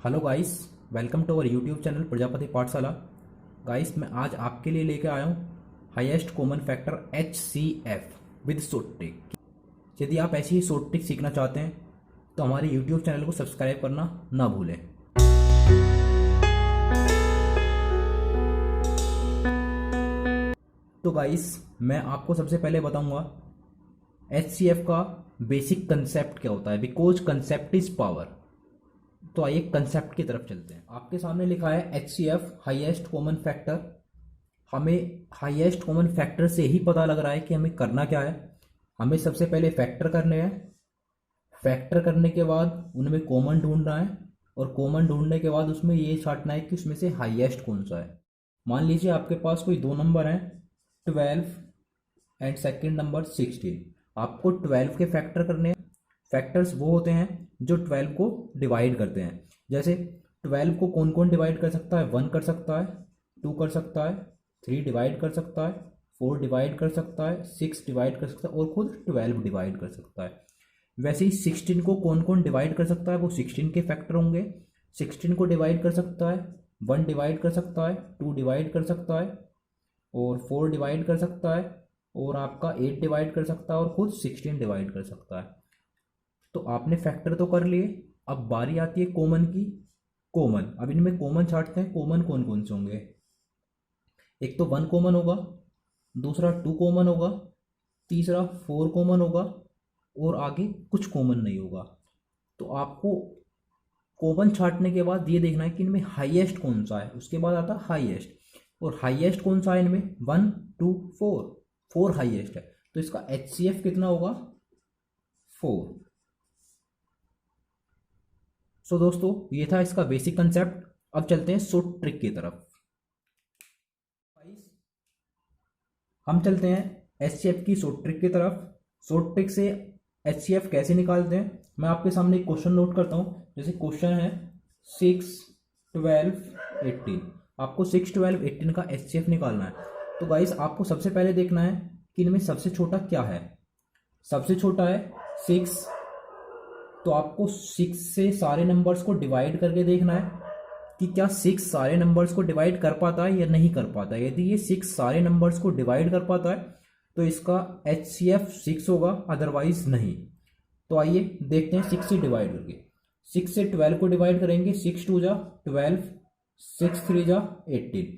Hello guys, welcome to our YouTube channel Prajapati Pathshala. Guys, मैं आज आपके लिए लेकर आया हूँ highest common factor HCF with short trick. यदि आप ऐसी ही शॉर्ट ट्रिक सीखना चाहते हैं तो हमारे यूट्यूब चैनल को सब्सक्राइब करना ना भूलें। तो गाइस, मैं आपको सबसे पहले बताऊंगा HCF का बेसिक कंसेप्ट क्या होता है, बिकॉज कंसेप्ट इज पावर। तो आइए कंसेप्ट की तरफ चलते हैं। आपके सामने लिखा है HCF हाईएस्ट कॉमन फैक्टर। हमें हाईएस्ट कॉमन फैक्टर से ही पता लग रहा है कि हमें करना क्या है। हमें सबसे पहले फैक्टर करने हैं। फैक्टर करने के बाद उनमें कॉमन ढूंढना है और कॉमन ढूंढने के बाद उसमें ये छांटना है कि उसमें से हाईएस्ट कौन सा है। मान लीजिए आपके पास कोई दो नंबर हैं, 12 एंड सेकेंड नंबर 16। आपको 12 के फैक्टर करने हैं। फैक्टर्स वो होते हैं जो 12 को डिवाइड करते हैं। जैसे 12 को कौन कौन डिवाइड कर सकता है? 1 कर सकता है, 2 कर सकता है, 3 डिवाइड कर सकता है, 4 डिवाइड कर सकता है, 6 डिवाइड कर सकता है और खुद 12 डिवाइड कर सकता है। वैसे ही 16 को कौन कौन डिवाइड कर सकता है? वो 16 के फैक्टर होंगे। 16 को डिवाइड कर सकता है, 1 डिवाइड कर सकता है, 2 डिवाइड कर सकता है और 4 डिवाइड कर सकता है और आपका 8 डिवाइड कर सकता है और खुद 16 डिवाइड कर सकता है। तो आपने फैक्टर तो कर लिए। अब बारी आती है कॉमन की। कॉमन, अब इनमें कॉमन छांटते हैं। कॉमन कौन कौन से होंगे? एक तो 1 कॉमन होगा, दूसरा 2 कॉमन होगा, तीसरा 4 कॉमन होगा और आगे कुछ कॉमन नहीं होगा। तो आपको कॉमन छांटने के बाद ये देखना है कि इनमें हाईएस्ट कौन सा है। उसके बाद आता है हाईएस्ट, और हाईएस्ट कौन सा है इनमें? 1 2 4, 4 हाईएस्ट है। तो इसका HCF कितना होगा? 4। सो दोस्तों, ये था इसका बेसिक कंसेप्ट। अब चलते हैं शॉर्ट ट्रिक की तरफ। हम चलते हैं HCF की शॉर्ट ट्रिक की तरफ। शॉर्ट ट्रिक से HCF कैसे निकालते हैं, मैं आपके सामने एक क्वेश्चन नोट करता हूँ। जैसे क्वेश्चन है 6 12 18। आपको 6 12 18 का HCF निकालना है। तो गाइस, आपको सबसे पहले देखना है कि इनमें सबसे छोटा क्या है। सबसे छोटा है 6। तो आपको 6 से सारे नंबर्स को डिवाइड करके देखना है कि क्या 6 सारे नंबर्स को डिवाइड कर पाता है या नहीं कर पाता है। यदि ये 6 सारे नंबर्स को डिवाइड कर पाता है तो इसका HCF 6 होगा, अदरवाइज नहीं। तो आइए देखते हैं 6 से डिवाइड करके। 6 से 12 को डिवाइड करेंगे। 6 2 जा 12, 6 3 जा 18।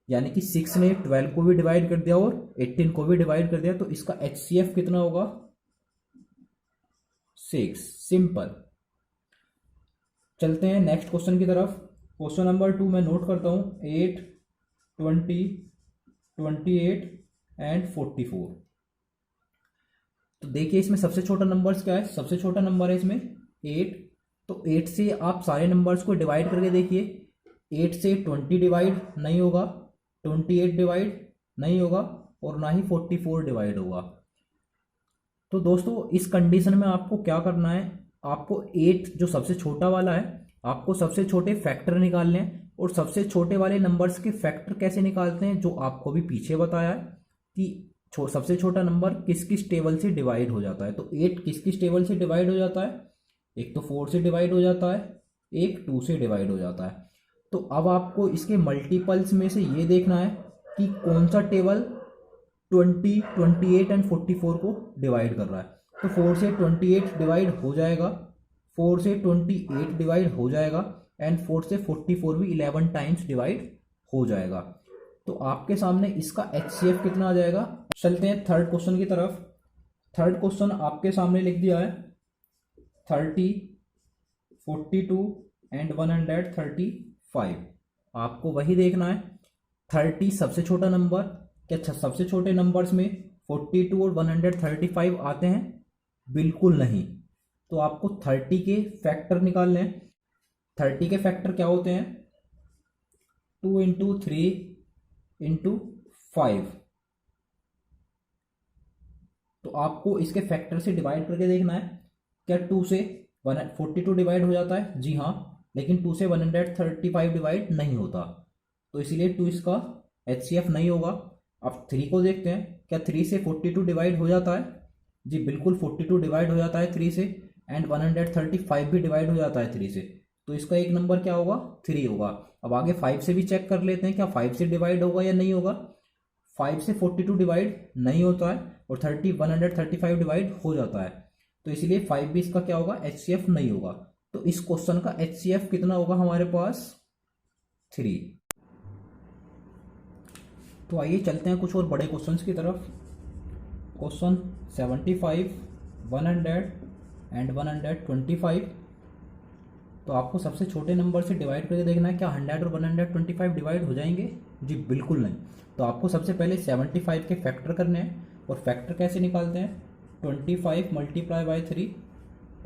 यानी कि 6 ने 12 को भी डिवाइड कर दिया और 18 को भी डिवाइड कर दिया। तो इसका HCF कितना होगा? 6। सिंपल। चलते हैं नेक्स्ट क्वेश्चन की तरफ। क्वेश्चन नंबर 2 मैं नोट करता हूं। 8 20 28 एंड 44। तो देखिए इसमें सबसे छोटा नंबर्स क्या है? सबसे छोटा नंबर है इसमें 8। तो 8 से आप सारे नंबर्स को डिवाइड करके देखिए। 8 से 20 डिवाइड नहीं होगा, 28 डिवाइड नहीं होगा और ना ही 44 डिवाइड होगा। तो दोस्तों, इस कंडीशन में आपको क्या करना है? आपको 8 जो सबसे छोटा वाला है, आपको सबसे छोटे फैक्टर निकालने हैं। और सबसे छोटे वाले नंबर्स के फैक्टर कैसे निकालते हैं, जो आपको भी पीछे बताया है कि सबसे छोटा नंबर किस किस टेबल से डिवाइड हो जाता है। तो 8 किस किस टेबल से डिवाइड हो जाता है? एक तो 4 से डिवाइड हो जाता है, एक 2 से डिवाइड हो जाता है। तो अब आपको इसके मल्टीपल्स में से ये देखना है कि कौन सा टेबल 20 28 एंड 44 को डिवाइड कर रहा है। तो 4 से 28 डिवाइड हो जाएगा, 4 से 28 डिवाइड हो जाएगा एंड 4 से 44 भी 11 टाइम्स डिवाइड हो जाएगा। तो आपके सामने इसका HCF कितना आ जाएगा? चलते हैं थर्ड क्वेश्चन की तरफ। थर्ड क्वेश्चन आपके सामने लिख दिया है 30 42 एंड 135। आपको वही देखना है। 30 सबसे छोटा नंबर, क्या सबसे छोटे नंबर्स में 42 और 135 आते हैं? बिल्कुल नहीं। तो आपको 30 के फैक्टर निकालने हैं। 30 के फैक्टर क्या होते हैं? 2 इंटू 3 इंटू 5। तो आपको इसके फैक्टर से डिवाइड करके देखना है। क्या 2 से 42 डिवाइड हो जाता है? जी हाँ, लेकिन 2 से 135 डिवाइड नहीं होता। तो इसीलिए 2 इसका HCF नहीं होगा। अब 3 को देखते हैं। क्या 3 से 42 डिवाइड हो जाता है? जी बिल्कुल, 42 डिवाइड हो जाता है 3 से एंड 135 भी डिवाइड हो जाता है 3 से। तो इसका एक नंबर क्या होगा, 3 होगा। अब आगे 5 से भी चेक कर लेते हैं, क्या 5 से डिवाइड होगा या नहीं होगा। 5 से 42 डिवाइड नहीं होता है और 135 डिवाइड हो जाता है, तो इसलिए 5 भी इसका क्या होगा, HCF नहीं होगा। तो इस क्वेश्चन का HCF कितना होगा हमारे पास, 3। तो आइए चलते हैं कुछ और बड़े क्वेश्चंस की तरफ। Question 75, 100 and 125। तो आपको सबसे छोटे नंबर से डिवाइड करके देखना है, क्या 100 और 125 डिवाइड हो जाएंगे, जी बिल्कुल नहीं। तो आपको सबसे पहले 75 के फैक्टर करने हैं, और फैक्टर कैसे निकालते हैं, 25 मल्टीप्लाई बाई 3,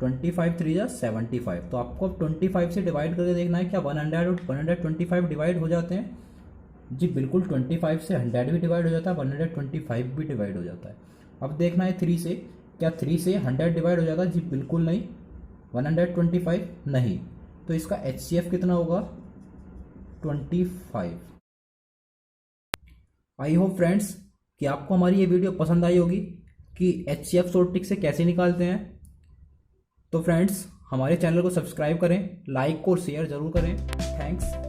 25 3 जा 75। तो आपको अब 25 से डिवाइड करके देखना है, क्या 100 और 125 डिवाइड हो जाते हैं, जी बिल्कुल। 25 से 100 भी डिवाइड हो जाता है, 125 भी डिवाइड हो जाता है। अब देखना है 3 से, क्या 3 से 100 डिवाइड हो जाता है, जी बिल्कुल नहीं। 125 नहीं। तो इसका HCF कितना होगा, 25। आई होप फ्रेंड्स कि आपको हमारी ये वीडियो पसंद आई होगी कि HCF शॉर्ट ट्रिक से कैसे निकालते हैं। तो फ्रेंड्स हमारे चैनल को सब्सक्राइब करें, लाइक और शेयर ज़रूर करें। थैंक्स।